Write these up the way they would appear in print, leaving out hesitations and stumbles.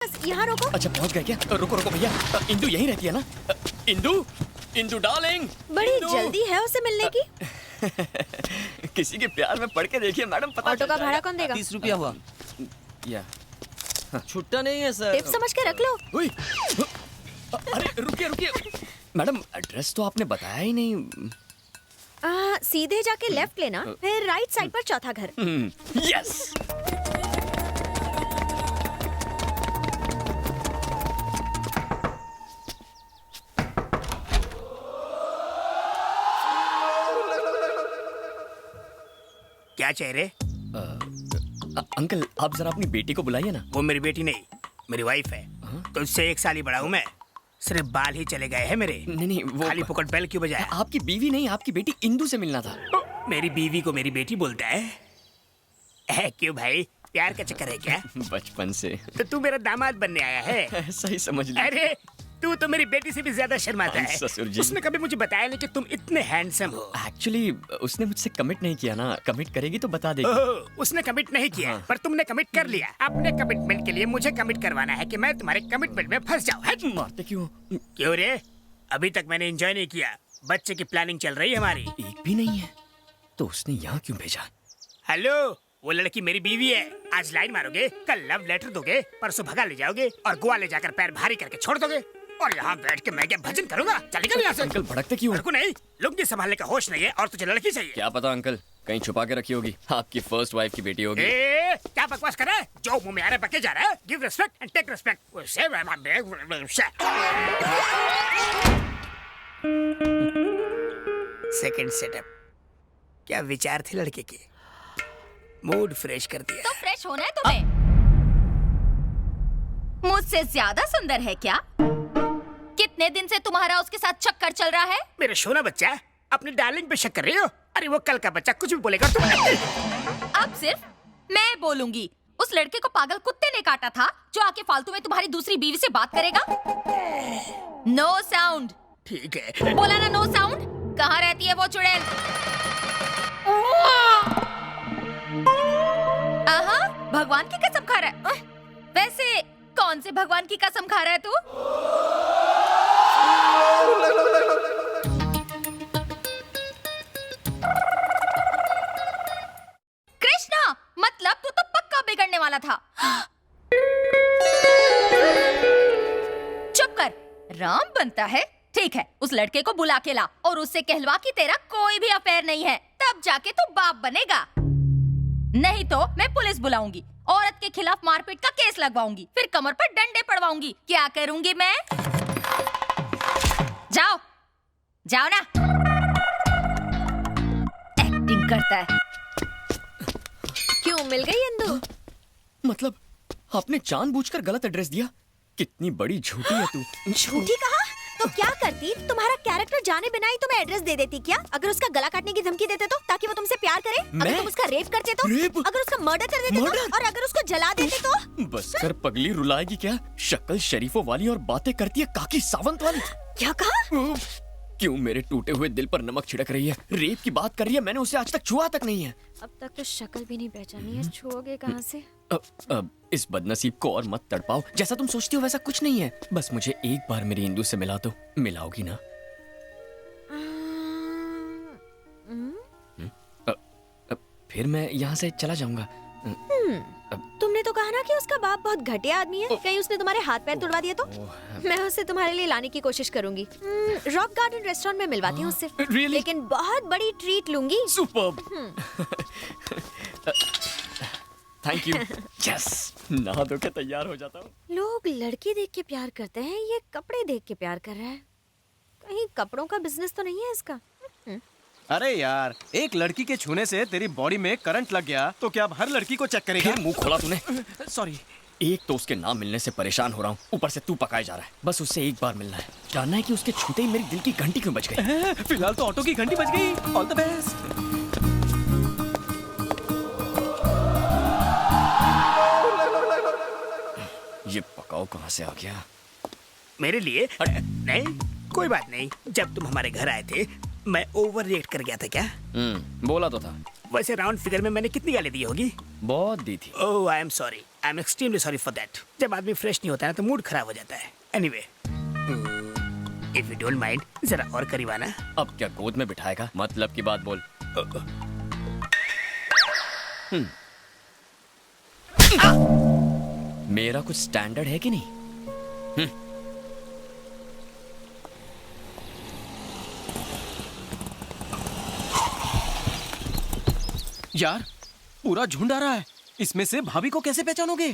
बस यहाँ रोको। अच्छा पहुंच गए क्या? रुको रुको भैया, इंदु यहीं रहती है ना? इंदु, इंदु डार्लिंग। बड़ी जल्दी है उसे मिलने की। किसी के प्यार में पड़ के देखिए मैडम, पता ऑटो का भाड़ा कौन देगा? 30 रुपया हुआ। या छुट्टा नहीं है सर। टिप समझ के रख लो। उई, अरे रुकिए रुकिए मैडम, एड्रेस तो आपने बताया ही नहीं। सीधे जाके लेफ्ट लेना, फिर राइट साइड पर चौथा घर। यस। क्या चेहरे? अंकल आप जरा अपनी बेटी को बुलाइए ना। वो मेरी बेटी नहीं, मेरी वाइफ है। तो उससे 1 साल ही बड़ा हूँ मैं। सिर्फ बाल ही चले गए हैं मेरे। नहीं वो खाली फुकट बेल क्यों बजाया? आपकी बीवी नहीं, आपकी बेटी इंदु से मिलना था। मेरी बीवी को मेरी बेटी बोलता है? क्यों भाई, प्यार का चक्कर है क्या? बचपन से। तो तू मेरा दामाद बनने आया है? सही समझ लिया। अरे तू तो मेरी बेटी से भी ज्यादा शर्माता है। ससुर जी। उसने कभी मुझे बताया नहीं कि तुम इतने हैंडसम हो। एक्चुअली उसने मुझसे कमिट नहीं किया ना, कमिट करेगी तो बता देगी। ओह, उसने कमिट नहीं किया। हाँ। पर तुमने कमिट कर लिया। अपने कमिटमेंट के लिए मुझे कमिट करवाना है कि मैं तुम्हारे कमिटमेंट में फंस जाऊँ। मारते क्यों? क्यों रे? अभी तक मैंने एंजॉय नहीं किया। बच्चे की प्लानिंग चल रही है हमारी। एक भी नहीं है तो उसने यहाँ क्यों भेजा? हेलो, वो लड़की मेरी बीवी है। आज लाइन मारोगे, कल लव लेटर दोगे, परसों भगा ले जाओगे और गोवा ले जाकर पैर भारी करके छोड़ दोगे। और यहाँ बैठ के मैं क्या भजन करूँगा? चलेगा यहाँ से। अंकल भड़कते क्यों? को नहीं, लुंगी संभालने का होश नहीं है और तुझे लड़की चाहिए। क्या पता अंकल, कहीं छुपा के रखी होगी। आपकी फर्स्ट वाइफ की बेटी होगी। क्या बकवास कर रहा है? जो मुंह में आ रहा है बके जा रहा है। Give respect and take respect. Second setup. क्या विचार थे लड़के के? मूड फ्रेश कर दिया। तो फ्रेश होना है तुम्हें। मुझसे ज्यादा सुंदर है क्या? कितने दिन से तुम्हारा उसके साथ चक्कर चल रहा है? मेरा सोना बच्चा, अपनी डार्लिंग पे शक कर रही हो? अरे वो कल का बच्चा कुछ भी बोलेगा तुम। अब सिर्फ मैं बोलूंगी। उस लड़के को पागल कुत्ते ने काटा था जो आके फालतू में तुम्हारी दूसरी बीवी से बात करेगा। No sound. ठीक है। बोला ना नो साउंड। कहाँ रहती है वो चुड़ैल? आहा, भगवान की कसम खा रहा है। वैसे कौन से भगवान की कसम खा रहा है तू? कृष्णा, मतलब तू तो पक्का बिगड़ने वाला था। चुप कर, राम बनता है। ठीक है, उस लड़के को बुला के ला और उससे कहलवा कि तेरा कोई भी अफेयर नहीं है, तब जाके तू बाप बनेगा। नहीं तो मैं पुलिस बुलाऊंगी, औरत के खिलाफ मारपीट का केस लगवाऊंगी, फिर कमर पर डंडे पड़वाऊंगी। क्या करूंगी मैं? जाओ जाओ ना। एक्टिंग करता है। क्यों मिल गई इंदु? मतलब आपने जानबूझकर गलत एड्रेस दिया? कितनी बड़ी झूठी है तू। झूठी कहा? तो क्या करती? तुम्हारा कैरेक्टर जाने बिना ही तुम्हें एड्रेस दे देती क्या? अगर उसका गला काटने की धमकी देते तो, ताकि वो तुमसे प्यार करे? अगर तुम उसका रेप करते तो? रेप? अगर उसका मर्डर कर देते तो? और अगर उसको जला देते तो? बस कर पगली, रुलाएगी क्या? शक्ल शरीफों वाली और बातें करती है काकी सावंत वाली। क्या कहा? क्यों मेरे टूटे हुए दिल पर नमक छिड़क रही है? रेप की बात कर रही है, मैंने उसे आज तक छुआ तक नहीं है। अब तक तो शक्ल भी नहीं पहचानी है, छुओगे कहाँ से? अब इस बदनसीब को और मत तड़पाओ। जैसा तुम सोचती हो वैसा कुछ नहीं है। बस मुझे एक बार मेरी इंदु से मिला दो। मिलाओगी ना? फिर मैं यहाँ से चला जाऊंगा। तुमने तो कहा ना कि उसका बाप बहुत घटिया आदमी है। कहीं उसने तुम्हारे हाथ पैर तोड़वा दिए तो? मैं उसे तुम्हारे लिए लाने की कोशिश करूंगी। रॉक गार्डन रेस्टोरेंट में मिलवाती हूँ उससे। Really? लेकिन बहुत बड़ी ट्रीट लूंगी। सुपर्ब। Thank you. यस, नहा धो के तैयार हो जाता हूँ। लोग लड़की देख के प्यार करते हैं, ये कपड़े देख के प्यार कर रहा है। कहीं कपड़ों का बिजनेस तो नहीं है इसका? अरे यार, एक लड़की के छूने से तेरी बॉडी में करंट लग गया तो क्या अब हर लड़की को चेक करेगा? फिर मुंह खोला तूने। सॉरी। एक तो उसके नाम मिलने से परेशान हो रहा हूँ, ऊपर से तू पकाया जा रहा है। बस उससे एक बार मिलना है, जानना है कि उसके छूते ही मेरे दिल की घंटी क्यों बज गई। फिलहाल तो ऑटो की घंटी बज गई। All the best. ये पकाओ कहाँ से आ गया? मेरे लिए? नहीं, कोई बात नहीं। जब तुम हमारे घर आए थे मैं ओवर रिएक्ट कर गया था क्या? बोला तो था। वैसे राउंड फिगर में मैंने कितनी गाली दी होगी? बहुत दी थी। Oh I am sorry, I am extremely sorry for that. जब आदमी फ्रेश नहीं होता है ना तो मूड खराब हो जाता है। Anyway, if you don't mind जरा और करीब आना। अब क्या गोद में बिठाएगा? मतलब की बात बोल। मेरा कुछ स्टैंडर्ड है कि नहीं? यार पूरा झुंड आ रहा है, इसमें से भाभी को कैसे पहचानोगे?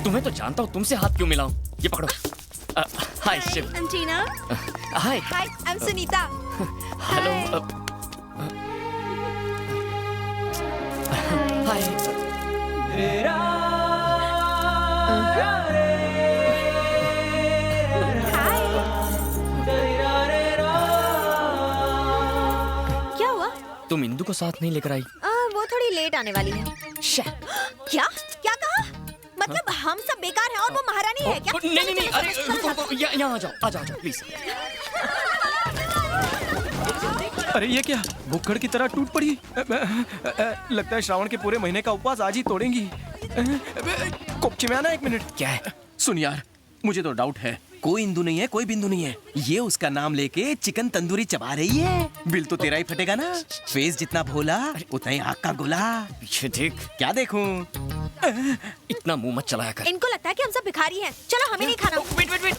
तुम्हें तो जानता हूँ, तुमसे हाथ क्यों मिलाऊं? ये पकड़ो। Hi Shiv. I'm Tina. Hi. Hi, I'm Sunita. Hello. Hi. क्या हुआ? तुम इंदु को साथ नहीं लेकर आई? वो थोड़ी लेट आने वाली है। क्या क्या कहा? मतलब हम सब बेकार हैं और वो महारानी है क्या? नहीं नहीं, अरे रुको, यहाँ आ जाओ, आ जाओ प्लीज। अरे ये क्या, भुक्कड़ की तरह टूट पड़ी। लगता है श्रावण के पूरे महीने का उपवास आज ही तोड़ेंगी। कोपची में आना 1 मिनट। क्या है? सुन यार, मुझे तो डाउट है, कोई इंदु नहीं है, कोई बिंदु नहीं है। ये उसका नाम लेके चिकन तंदूरी चबा रही है। बिल तो तेरा ही फटेगा ना। फेस जितना भोला उतना ही आग का गोला। पीछे देख। क्या देखूं? इतना मुंह मत चलाया कर। इनको लगता है कि हम सब भिखारी हैं। चलो हमें नहीं खाना। वेट।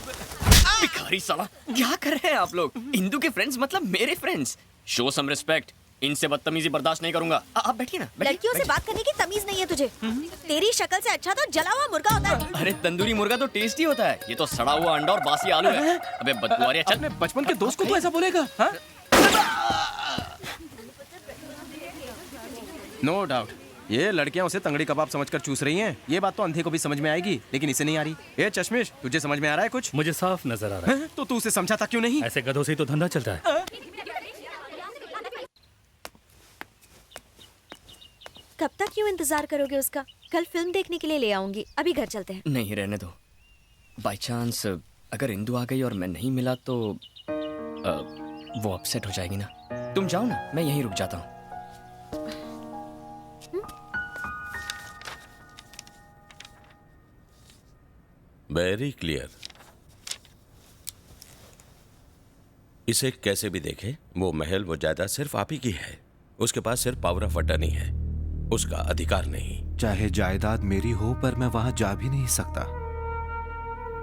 भिखारी साला, क्या कर रहे हैं आप लोग? इंदु के फ्रेंड्स मतलब मेरे फ्रेंड्स। Show some respect. इनसे बदतमीजी बर्दाश्त नहीं करूंगा। आप बैठिए ना। लड़कियों से बात करने की तमीज नहीं है तुझे। तेरी शक्ल से अच्छा तो जला हुआ मुर्गा होता है। अरे तंदूरी मुर्गा तो टेस्टी होता है, ये तो सड़ा हुआ अंडा और बासी आलू है। अबे बदबुआरिया, चल। अपने बचपन के दोस्त को तो ऐसा बोलेगा? नो डाउट ये लड़कियां उसे तंगड़ी कबाब समझकर चूस रही हैं। ये बात तो अंधे को भी समझ में आएगी, लेकिन इसे नहीं आ रही। ए चश्मिश, तुझे समझ में आ रहा है कुछ? मुझे साफ नजर आ रहा है। तो तू उसे समझाता क्यों नहीं? ऐसे गधों से ही तो धंधा चलता है। कब तक क्यों इंतजार करोगे उसका? कल फिल्म देखने के लिए ले आऊंगी। अभी घर चलते हैं। नहीं, रहने दो। बाय चांस अगर इंदु आ गई और मैं नहीं मिला तो वो अपसेट हो जाएगी ना। तुम जाओ ना, मैं यहीं रुक जाता हूँ। Very clear. इसे कैसे भी देखे, वो महल वो जायदाद सिर्फ आप ही की है। उसके पास सिर्फ पावर ऑफ अटर्नी है, उसका अधिकार नहीं। चाहे जायदाद मेरी हो पर मैं वहां जा भी नहीं सकता।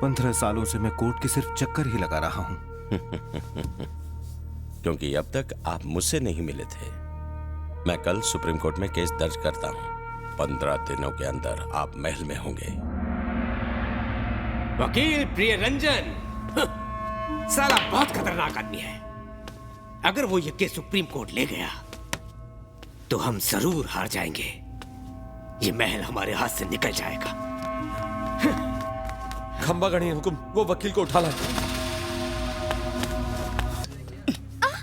15 सालों से मैं कोर्ट के सिर्फ चक्कर ही लगा रहा हूं। क्योंकि अब तक आप मुझसे नहीं मिले थे। मैं कल सुप्रीम कोर्ट में केस दर्ज करता हूं। 15 दिनों के अंदर आप महल में होंगे। वकील प्रियरंजन साला बहुत खतरनाक आदमी है। अगर वो ये केस सुप्रीम कोर्ट ले गया तो हम जरूर हार जाएंगे। ये महल हमारे हाथ से निकल जाएगा। खंबा गणी हुकुम, वो वकील को उठा लाए।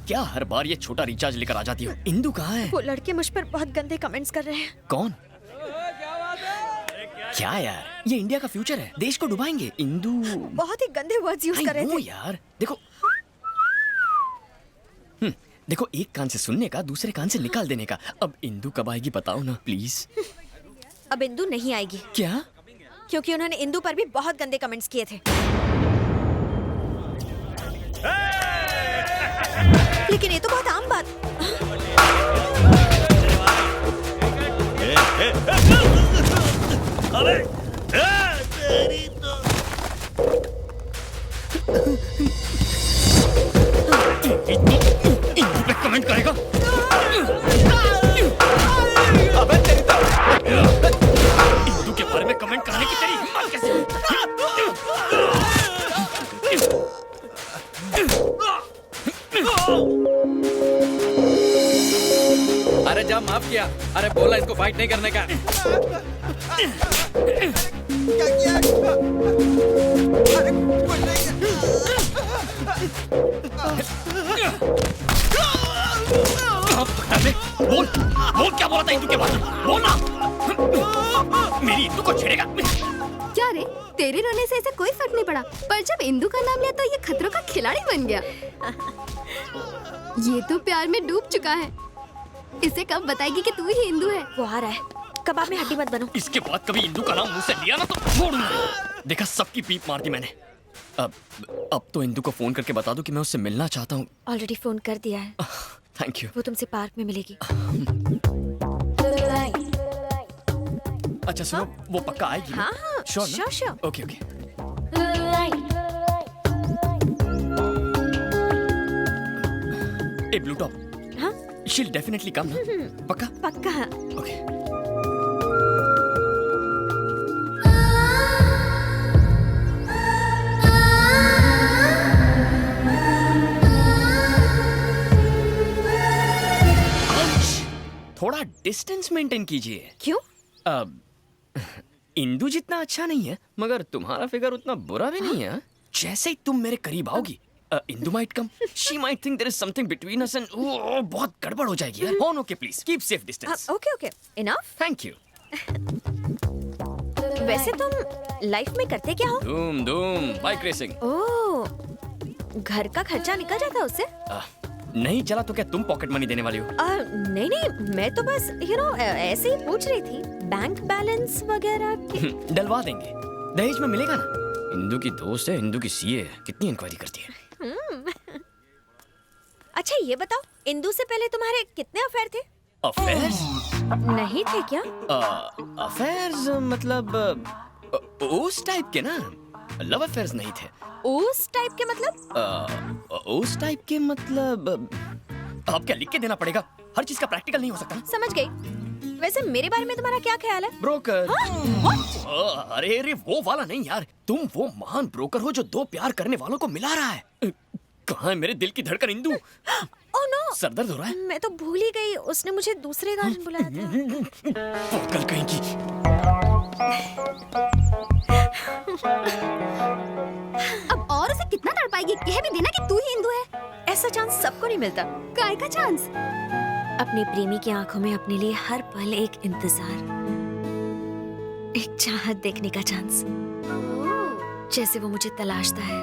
क्या हर बार ये छोटा रिचार्ज लेकर आ जाती हो? इंदु कहाँ है? वो लड़के मुझ पर बहुत गंदे कमेंट्स कर रहे हैं। कौन? क्या यार, ये इंडिया का फ्यूचर है, देश को डुबाएंगे। इंदु बहुत ही गंदे वर्ड्स यूज कर रहे थे। यार देखो, देखो, एक कान से सुनने का, दूसरे कान से निकाल देने का। अब इंदु कब आएगी बताओ ना प्लीज। अब इंदु नहीं आएगी। क्या? क्योंकि उन्होंने इंदु पर भी बहुत गंदे कमेंट्स किए थे। लेकिन ये तो बहुत आम बात। तेरी तो इंदु पे कमेंट करेगा? अबे तेरी तो इंदु के बारे में कमेंट करने की तेरी हिम्मत कैसे हुई? अरे जा, माफ किया। अरे बोला इसको फाइट नहीं करने का। बोल बोल, क्या बोला था इंदु के बारे में? बोल ना। मेरी इंदु को छेड़ेगा? क्या रे, अरे तेरे रोने से इसे कोई फर्क नहीं पड़ा, पर जब इंदु का नाम लिया तो ये खतरों का खिलाड़ी बन गया। ये तो प्यार में डूब चुका है। इसे कब बताएगी कि तू ही इंदु है? वो आ रहा है, कबाब में हड्डी मत बनो। इसके बाद कभी इंदु का नाम मुंह से लिया ना तो छोड़ूंगा। देखा, सबकी पीप मार दी मैंने। अब तो इंदु को फोन करके बता दो कि मैं उससे मिलना चाहता हूँ। ऑलरेडी फोन कर दिया है। Thank you. वो तुमसे पार्क में मिलेगी। अच्छा सुनो, वो पक्का आएगी? हाँ हाँ, sure sure. Okay okay. A blue top, हाँ शी'll definitely come ना? पक्का? पक्का। ओके। थोड़ा डिस्टेंस मेंटेन कीजिए। क्यों? इंदु जितना अच्छा नहीं है, मगर तुम्हारा फिगर उतना बुरा भी नहीं है। जैसे ही तुम मेरे करीब आओगी, Indu might come, she might think there is something between us and बहुत गड़बड़ हो जाएगी यार। On okay please, keep safe distance. Okay okay, enough. Thank you. वैसे तुम लाइफ में करते क्या हो? धूम बाइक रेसिंग। ओह, घर का खर्चा निकल जाता है उससे? नहीं चला तो क्या तुम पॉकेट मनी देने वाली हो? नहीं नहीं, मैं तो बस ऐसे ही पूछ रही थी, बैंक बैलेंस वगैरह के। डलवा देंगे, दहेज में मिलेगा ना। इंदु की दोस्त है, इंदु की सीए है, कितनी इंक्वायरी करती है। अच्छा ये बताओ, इंदु से पहले तुम्हारे कितने अफेयर थे? अफेयर्स? नहीं थे क्या? अफेयर्स मतलब उस टाइप के ना, लव अफेयर्स नहीं थे। उस टाइप के मतलब? उस टाइप के मतलब अब क्या लिख के देना पड़ेगा? हर चीज का प्रैक्टिकल नहीं हो सकता। समझ गई। वैसे मेरे बारे में तुम्हारा क्या ख्याल है? ब्रोकर। हाँ? अरे वो वाला नहीं यार, तुम वो महान ब्रोकर हो जो दो प्यार करने वालों को मिला रहा है। कहाँ है मेरे दिल की धड़कन इंदु? ओह नो, सर दर्द हो रहा है? मैं तो भूल ही गई, उसने मुझे दूसरे गार्डन बुलाया था। कल कहीं की। अब और उसे कितना तड़पाएगी? कह भी देना कि तू ही इंदु है। ऐसा चांस सबको नहीं मिलता। काय का चांस? अपने प्रेमी की आंखों में अपने लिए हर पल एक इंतजार, एक चाहत देखने का चांस, जैसे वो मुझे तलाशता है।